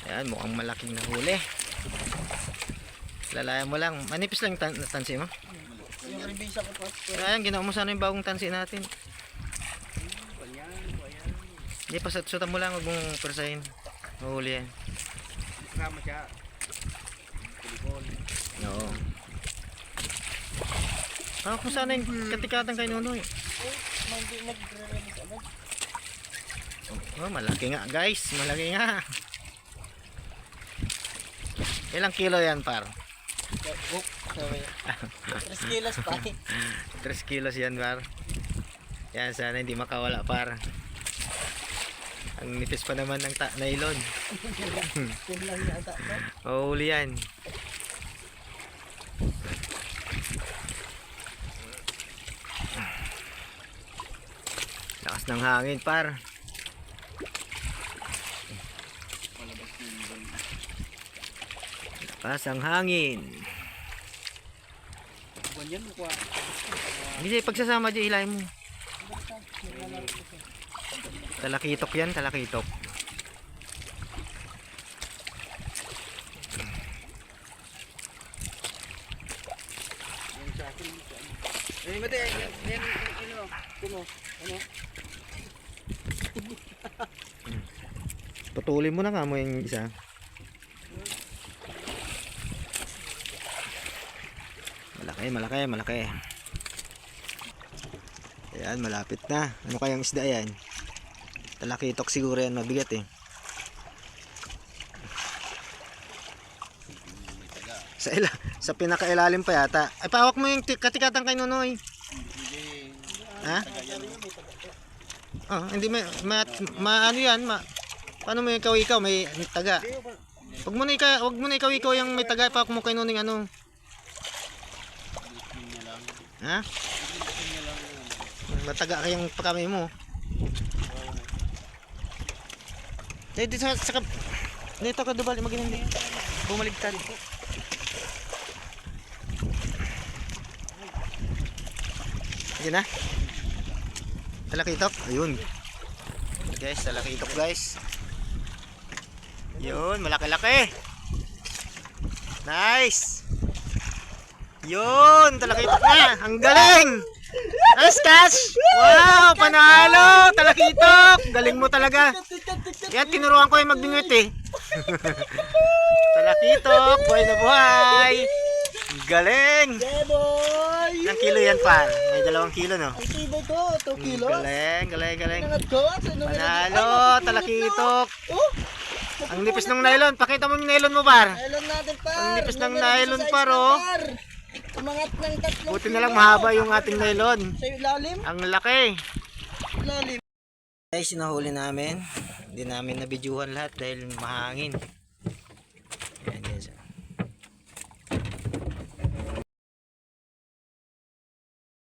Ayan, mukhang malaking nahuli. Lalayan mo lang. Manipis lang yung tansi mo. Yung ribisa ko pa. Ayan, ginawa mo sana yung bagong tansi natin. Hindi, pasat-sutan mo lang. Huwag mong persahin. Mahuli yan. Kasama siya. Telepon. Oo. Kung sana yung katikatan kay Nonoy. Nagre-release agad. Oh, malaki nga guys. Malaki nga. Ilang kilo yan par? Book. Sorry. 3 kilos pa. 3 kilos yan par. Yan, sana hindi makawala par. Ang nipis pa naman ng nylon. Kulang yata. Mahuli yan. Lakas ng hangin par. Lakas ang hangin. Buwan yan mukha. Hindi, pagsasama dyan ilay mo. Talakitok yan, talakitok. Eh, mati, yan, ano? Putulin mo na nga mo yung isa. Malaki, malaki, malaki. Ayan, malapit na. Ano kayang isda yan? Talakitok siguro yan, mabigat eh. Sa pinakailalim pa yata. Ay, pahawak mo yung katikatan kay Nonoy. Ha? Oh, hindi ano yan, paano mo ikaw may taga? Wag mo na ikaw yung may taga, pahawak mo kay Nonoy ano. Ha? Mataga kayong pakamay mo. Dito dito ka dubali maginindi. Bumaligtad. Sige na. Talakitok. Ayun. Guys, talakitok guys. Yun, malaki-laki. Nice. Yun, talakitok na. Ang galing. Nice catch. Wow, panalo. Talakitok. Galing mo talaga. Yan, tinuruan ko yung magbingwit eh. Talakitok. Buhay na buhay. Galing. Deboy! Ilang kilo yan par? May 2 kilo no? Ang tibay ko, 2 kilos. Galing. Nangat ko, Panalo, talakitok. Oh! Ang nipis ng nylon. Pakita mo yung nylon mo par. Nylon natin par. Ang nipis ng nylon par oh. Umangat ng 3 Buti na lang mahaba yung ating nylon. Sa ilalim? Ang laki. Ilalim. Guys, nahuli namin. Hindi namin nabidyuhan lahat dahil mahangin.